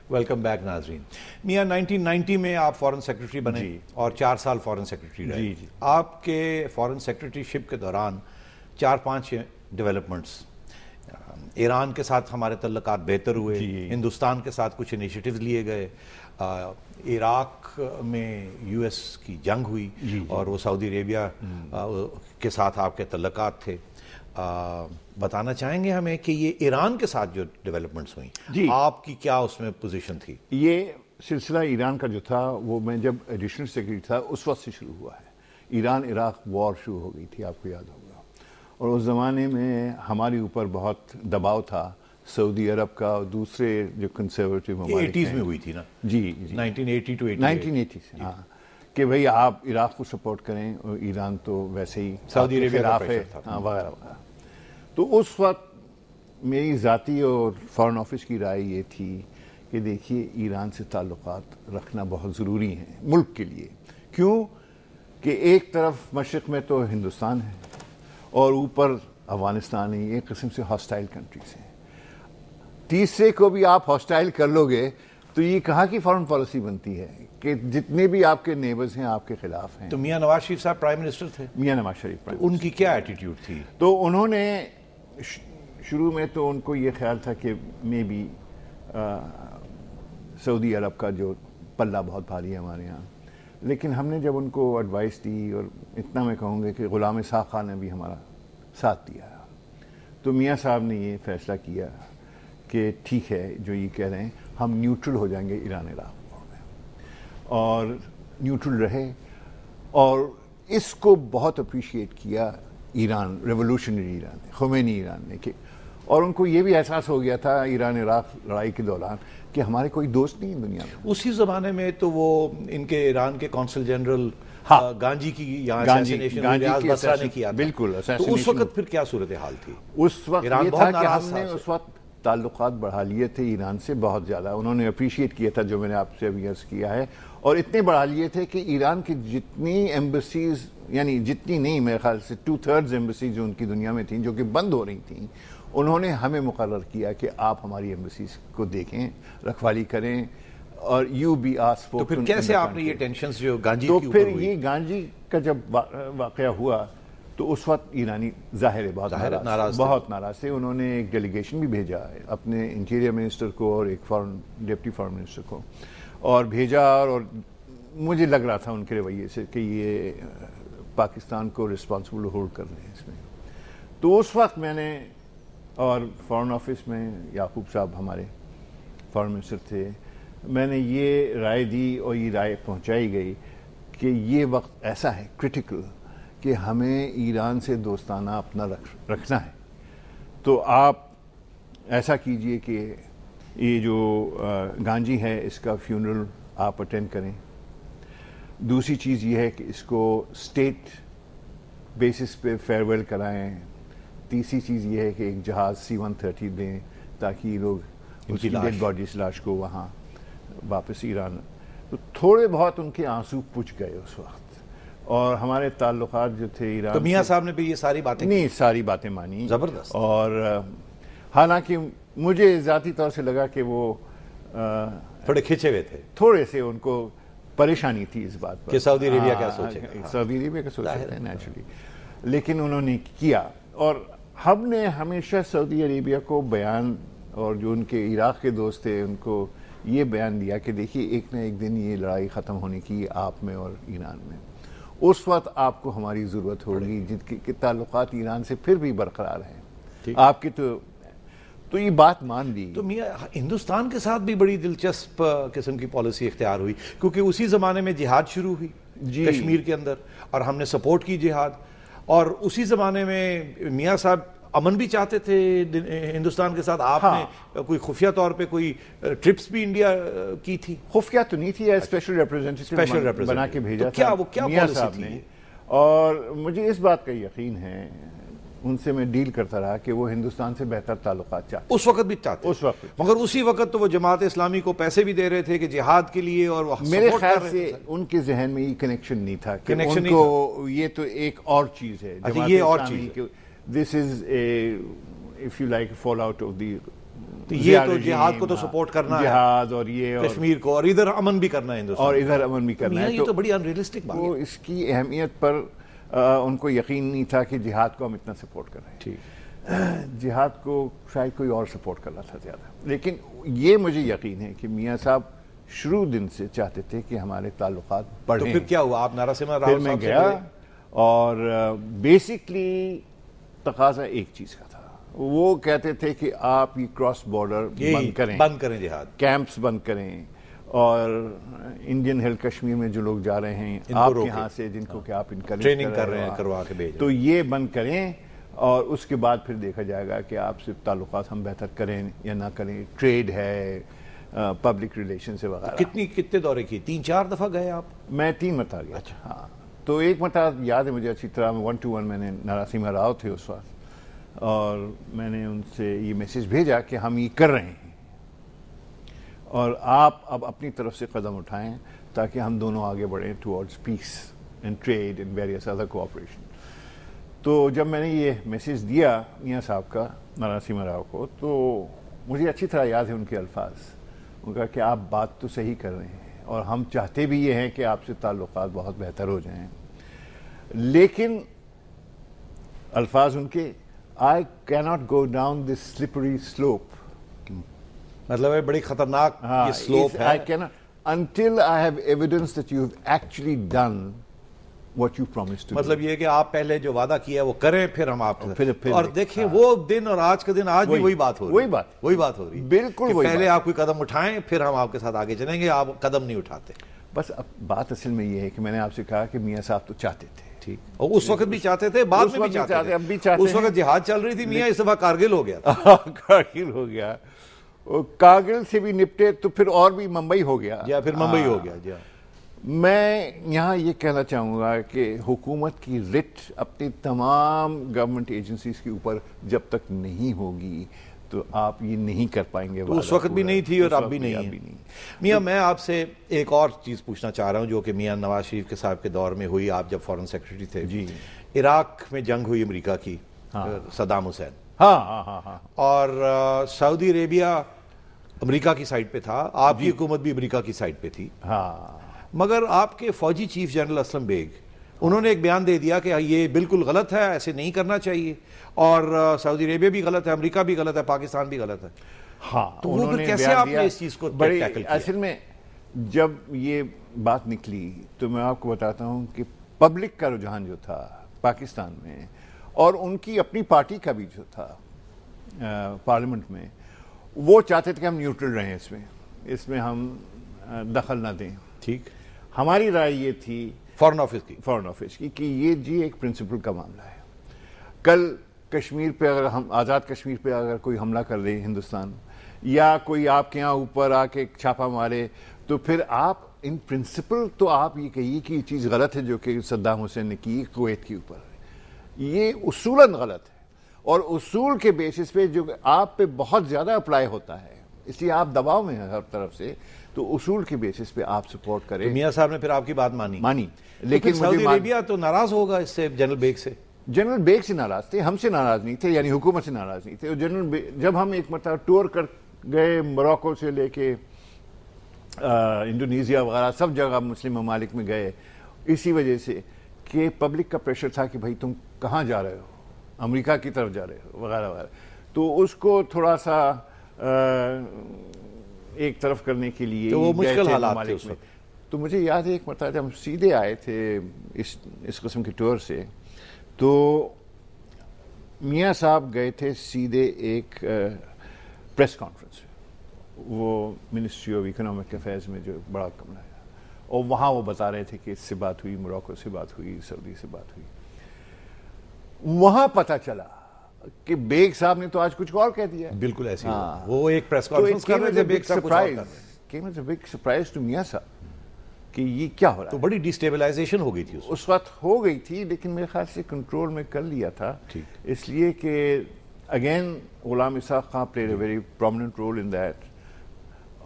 Welcome back ناظرین. میاں 1990 میں آپ فارن سیکرٹری بنے اور 4 سال فارن سیکرٹری رہے. آپ کے فارن سیکرٹری شپ کے دوران 4-5 ڈیولپمنٹس. ایران کے ساتھ ہمارے تعلقات بہتر ہوئے, ہندوستان کے ساتھ کچھ انیشیٹیوز لیے گئے, عراق میں یو ایس کی جنگ ہوئی اور وہ سعودی عربیہ کے ساتھ آپ کے تعلقات تھے. بتانا چاہیں گے ہمیں کہ یہ ایران کے ساتھ جو ڈیولپمنٹس ہوئیں آپ کی کیا اس میں پوزیشن تھی؟ یہ سلسلہ ایران کا جو تھا وہ میں جب ایڈیشنل سیکرٹری تھا اس وقت سے شروع ہوا ہے. ایران عراق وار شروع ہو گئی تھی, آپ کو یاد ہوگا, اور اس زمانے میں ہمارے اوپر بہت دباؤ تھا سعودی عرب کا اور دوسرے جو کنسرویٹو ممالک 80s میں ہوئی تھی نا. جی 1980 to 1980 سے, ہاں, کہ بھئی آپ عراق کو سپورٹ کریں اور ایران تو ویسے ہی سعودی عربیہ کا خلاف ہے, ہاں, وغیرہ وغیرہ. تو اس وقت میری ذاتی اور فارن آفس کی رائے یہ تھی کہ دیکھیے ایران سے تعلقات رکھنا بہت ضروری ہیں ملک کے لیے. کیوں کہ ایک طرف مشرق میں تو ہندوستان ہے اور اوپر افغانستان ہی ایک قسم سے ہاسٹائل کنٹریز ہیں. تیسرے کو بھی آپ ہاسٹائل کر لو گے تو یہ کہاں کی فارن پالیسی بنتی ہے کہ جتنے بھی آپ کے نیبرز ہیں آپ کے خلاف ہیں. تو میاں نواز شریف صاحب پرائم منسٹر تھے. میاں نواز شریف پرائم ان کی کیا ایٹیٹیوڈ تھی؟ تو انہوں نے شروع میں تو ان کو یہ خیال تھا کہ مے بی سعودی عرب کا جو پلہ بہت بھاری ہے ہمارے یہاں, لیکن ہم نے جب ان کو ایڈوائس دی, اور اتنا میں کہوں گا کہ غلام اسحاق خان نے بھی ہمارا ساتھ دیا, تو میاں صاحب نے یہ فیصلہ کیا کہ ٹھیک ہے جو یہ کہہ رہے ہیں ہم نیوٹرل ہو جائیں گے ایران عراق وار میں, اور نیوٹرل رہے. اور اس کو بہت اپریشیٹ کیا ایران, ریولوشنری ایران نے, خمینی ایران نے, کہ اور ان کو یہ بھی احساس ہو گیا تھا ایران عراق لڑائی کے دوران کہ ہمارے کوئی دوست نہیں دنیا میں. اسی زمانے میں تو وہ ان کے ایران کے کونسل جنرل گانجی کی یہاں اسیسینیشن بصرہ نے کیا تھا. بالکل. تو اس وقت پھر کیا صورتحال تھی؟ اس وقت یہ تھا کہ ہم نے اس وقت تعلقات بڑھا لیے تھے ایران سے بہت زیادہ. انہوں نے اپریشیٹ کیا تھا جو میں نے آپ سے ابھی عرض کیا ہے, اور اتنے بڑھا لیے تھے کہ ایران کی جتنی ایمبیسیز, یعنی جتنی نہیں, میرے خیال سے 2/3 ایمبیسیز جو ان کی دنیا میں تھیں جو کہ بند ہو رہی تھیں, انہوں نے ہمیں مقرر کیا کہ آپ ہماری ایمبیسیز کو دیکھیں, رکھوالی کریں, اور یو بی آس. تو پھر کیسے آپ نے یہ ٹینشنز جو گانجی تو کے اوپر پھر یہ گانجی کا جب واقعہ ہوا تو اس وقت ایرانی ظاہر ہے بہت ناراض تھے. انہوں نے ایک ڈیلیگیشن بھی بھیجا ہے اپنے انٹیریئر منسٹر کو اور ایک ڈپٹی فارن منسٹر کو, اور بھیجا, اور مجھے لگ رہا تھا ان کے رویے سے کہ یہ پاکستان کو رسپانسبل ہولڈ کر رہے ہیں اس میں. تو اس وقت میں نے, اور فارن آفس میں یعقوب صاحب ہمارے فارن منسٹر تھے, میں نے یہ رائے دی اور یہ رائے پہنچائی گئی کہ یہ وقت ایسا ہے کرٹیکل کہ ہمیں ایران سے دوستانہ اپنا رکھنا ہے. تو آپ ایسا کیجئے کہ یہ جو گانجی ہے اس کا فیونرل آپ اٹینڈ کریں. دوسری چیز یہ ہے کہ اس کو اسٹیٹ بیسس پہ فیئرویل کرائیں. تیسری چیز یہ ہے کہ ایک جہاز C-130 دیں تاکہ یہ لوگ اس کی ڈیڈ باڈیز, لاش کو وہاں واپس ایران. تو تھوڑے بہت ان کے آنسو پچ گئے اس وقت, اور ہمارے تعلقات جو تھے ایران. تو میاں صاحب نے بھی یہ ساری باتیں نہیں, ساری باتیں مانی زبردست. اور حالانکہ مجھے ذاتی طور سے لگا کہ وہ تھوڑے کھچے ہوئے تھے, تھوڑے سے ان کو پریشانی تھی اس بات پر کہ سعودی عربیہ کیا سوچے گا. سعودی عربیہ کا سوچا ہے نیچرلی, لیکن انہوں نے کیا. اور ہم نے ہمیشہ سعودی عربیہ کو بیان, اور جو ان کے عراق کے دوست تھے ان کو یہ بیان دیا کہ دیکھیے ایک نہ ایک دن یہ لڑائی ختم ہونے کی آپ میں اور ایران میں. اس وقت آپ کو ہماری ضرورت ہوگی جن کے تعلقات ایران سے پھر بھی برقرار ہیں آپ کی. تو یہ بات مان لی. تو میاں ہندوستان کے ساتھ بھی بڑی دلچسپ قسم کی پالیسی اختیار ہوئی, کیونکہ اسی زمانے میں جہاد شروع ہوئی کشمیر کے اندر, اور ہم نے سپورٹ کی جہاد. اور اسی زمانے میں میاں صاحب امن بھی چاہتے تھے ہندوستان کے ساتھ. آپ نے کوئی خفیہ طور پہ کوئی ٹرپس بھی انڈیا کی تھی؟ خفیہ تو نہیں تھی, اسپیشل ریپرزینٹیٹیو بنا کے بھیجا تھا میاں صاحب نے. اور مجھے اس بات کا یقین ہے, ان سے میں ڈیل کرتا رہا کہ وہ ہندوستان سے بہتر تعلقات چاہتے. اس وقت بھی چاہتے, اس وقت, مگر اسی وقت تو وہ جماعت اسلامی کو پیسے بھی دے رہے تھے کہ جہاد کے لیے, اور میرے خیال سے ان کے ذہن میں یہ کنیکشن نہیں تھا کہ ان کو یہ تو ایک اور چیز ہے. یہ اور چیز, this is a, if you like, fallout of the یہ تو جہاد کو تو سپورٹ کرنا ہے، جہاد اور یہ کشمیر کو، اور ادھر امن بھی کرنا ہے ہندوستان، اور ادھر امن بھی کرنا ہے. یہ تو بڑی انریلسٹک بات ہے. اس کی اہمیت پر ان کو یقین نہیں تھا کہ جہاد کو ہم اتنا سپورٹ کر رہے ہیں. ٹھیک، جہاد کو شاید کوئی اور سپورٹ کر رہا تھا زیادہ، لیکن یہ مجھے یقین ہے کہ میاں صاحب شروع دن سے چاہتے تھے کہ ہمارے تعلقات بڑھیں. تو پھر کیا ہوا؟ آپ نرسمہا راؤ پھر صاحب میں سے گیا اور بیسکلی تقاضا ایک چیز کا تھا. وہ کہتے تھے کہ آپ یہ کراس بارڈر بند کریں، جہاد کیمپس بند کریں، اور انڈین ہل کشمیر میں جو لوگ جا رہے ہیں آپ یہاں سے، جن کو کہ آپ ٹریننگ کر رہے ہیں، کروا کے بھیجیں، تو یہ بند کریں، اور اس کے بعد پھر دیکھا جائے گا کہ آپ سے تعلقات ہم بہتر کریں یا نہ کریں. ٹریڈ ہے، پبلک ریلیشن سے وغیرہ. کتنے دورے کی؟ 3-4 دفعہ گئے آپ؟ میں 3 مرتبہ گیا. اچھا ہاں. تو ایک مرتبہ یاد ہے مجھے اچھی طرح، 1 to 1 میں نے نرسمہا راؤ تھے اس وقت، اور میں نے ان سے یہ میسج بھیجا کہ ہم یہ کر رہے ہیں اور آپ اب اپنی طرف سے قدم اٹھائیں تاکہ ہم دونوں آگے بڑھیں towards peace and trade and various other cooperation. تو جب میں نے یہ میسج دیا میاں صاحب کا نرسمہا راؤ کو، تو مجھے اچھی طرح یاد ہے ان کے الفاظ. ان کا کہ آپ بات تو صحیح کر رہے ہیں اور ہم چاہتے بھی یہ ہیں کہ آپ سے تعلقات بہت بہتر ہو جائیں، لیکن الفاظ ان کے I cannot go down this slippery slope. مطلب ہے بڑی خطرناک یہ سلوپ ہے. I cannot until I have evidence that you have actually done what you promised to do. مطلب یہ کہ آپ پہلے جو وعدہ کیا وہ کریں، پھر ہم آپ اور دیکھیں وہ دن اور آج کا دن، آج بھی وہی بات ہو رہی ہے، وہی بات ہو رہی ہے بالکل. پہلے آپ کوئی قدم اٹھائیں، پھر ہم آپ کے ساتھ آگے چلیں گے. آپ قدم نہیں اٹھاتے. بس اب بات اصل میں یہ ہے کہ میں نے آپ سے کہا کہ میاں صاحب تو چاہتے تھے، اور اس وقت بھی چاہتے تھے، بعد میں بھی چاہتے تھے، اب بھی چاہتے ہیں. اس وقت جہاد چل رہی تھی میاں، اس دفعہ کارگل ہو گیا تھا. کارگل ہو گیا، کارگل سے بھی نپٹے تو پھر اور بھی ممبئی ہو گیا، یا پھر ممبئی ہو گیا. جی میں یہاں یہ کہنا چاہوں گا کہ حکومت کی رٹ اپنی تمام گورنمنٹ ایجنسیز کے اوپر جب تک نہیں ہوگی تو آپ یہ نہیں کر پائیں گے. اس وقت بھی نہیں تھی اور اب بھی نہیں. میاں میں آپ سے ایک اور چیز پوچھنا چاہ رہا ہوں جو کہ میاں نواز شریف کے صاحب کے دور میں ہوئی. آپ جب فارن سیکرٹری تھے، جی، عراق میں جنگ ہوئی امریکہ کی، صدام حسین، ہاں، اور سعودی عربیہ امریکہ کی سائڈ پہ تھا، آپ کی حکومت بھی امریکہ کی سائڈ پہ تھی. مگر آپ کے فوجی چیف جنرل اسلم بیگ، انہوں نے ایک بیان دے دیا کہ یہ بالکل غلط ہے، ایسے نہیں کرنا چاہیے، اور سعودی عربیہ بھی غلط ہے، امریکہ بھی غلط ہے، پاکستان بھی غلط ہے. ہاں، تو وہ پھر کیسے آپ نے اس چیز کو ٹیکل کیا؟ اصل میں جب یہ بات نکلی تو میں آپ کو بتاتا ہوں کہ پبلک کا رجحان جو تھا پاکستان میں، اور ان کی اپنی پارٹی کا بھی جو تھا پارلیمنٹ میں، وہ چاہتے تھے کہ ہم نیوٹرل رہیں، اس میں ہم دخل نہ دیں. ٹھیک. ہماری رائے یہ تھی فارن آفس کی کہ یہ جی ایک پرنسپل کا معاملہ ہے. کل کشمیر پہ اگر ہم آزاد کشمیر پہ اگر کوئی حملہ کر دے ہندوستان، یا کوئی آپ کے یہاں اوپر آ کے چھاپا مارے، تو پھر آپ ان پرنسپل تو آپ یہ کہیے کہ یہ چیز غلط ہے جو کہ صدام حسین نے کی کویت کے اوپر. یہ اصولاً غلط ہے، اور اصول کے بیسس پہ جو آپ پہ بہت زیادہ اپلائی ہوتا ہے، اس لیے آپ دباؤ میں ہیں ہر طرف سے. تو اصول کے بیسس پہ آپ سپورٹ کریں. میاں صاحب نے پھر آپ کی بات مانی. لیکن سعودی عربیہ تو ناراض ہوگا اس سے، جنرل بیگ سے. جنرل بیگ سے ناراض تھے، ہم سے ناراض نہیں تھے، یعنی حکومت سے ناراض نہیں تھے. جب ہم ایک مرتبہ ٹور کر گئے موراکو سے لے کے انڈونیزیا وغیرہ سب جگہ مسلم ممالک میں گئے، اسی وجہ سے کہ پبلک کا پریشر تھا کہ بھائی تم کہاں جا رہے ہو، امریکہ کی طرف جا رہے ہو وغیرہ وغیرہ. تو اس کو تھوڑا سا ایک طرف کرنے کے لیے تو وہ مشکل حالات تھے اس وقت. تو مجھے یاد ہے ایک مرتبہ جب ہم سیدھے آئے تھے اس قسم کے ٹور سے، تو میاں صاحب گئے تھے سیدھے ایک پریس کانفرنس، وہ منسٹری آف اکنامک افیئرز میں جو بڑا کمرہ ہے، اور وہاں وہ بتا رہے تھے کہ اس سے بات ہوئی، موراکو سے بات ہوئی، سعودی سے بات ہوئی. وہاں پتہ چلا کہ بیگ صاحب نے تو آج کچھ اور کہہ دیا. بالکل ایسے وہ ایک پریس کانفرنس کر رہے تھے، بیگ صاحب کچھ اور کر رہے تھے. came as a big surprise to میاں صاحب کہ یہ کیا ہو رہا ہے. تو بڑی ڈیسٹیبلائزیشن ہو گئی تھی اس وقت ہو گئی تھی، لیکن میرے خیال سے کنٹرول میں کر لیا تھا، اس لیے کہ again Ghulam Ishaq Khan played a very prominent role in that.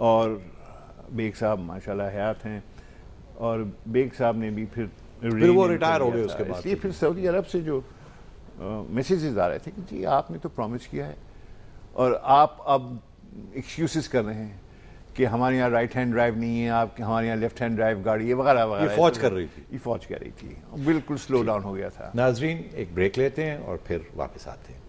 اور بیگ صاحب ماشاءاللہ حیات ہیں، اور بیگ صاحب نے بھی پھر وہ ریٹائر ہو گئے اس کے بعد. اس لیے پھر سعودی عرب سے جو میسیجز آ رہے تھے کہ جی آپ نے تو پرومس کیا ہے اور آپ اب ایکسکیوزز کر رہے ہیں کہ ہمارے یہاں رائٹ ہینڈ ڈرائیو نہیں ہے، آپ ہمارے یہاں لیفٹ ہینڈ ڈرائیو گاڑی ہے وغیرہ وغیرہ. یہ فوج کر رہی تھی، یہ فوج کر رہی تھی، بالکل سلو ڈاؤن ہو گیا تھا. ناظرین ایک بریک لیتے ہیں اور پھر واپس آتے ہیں.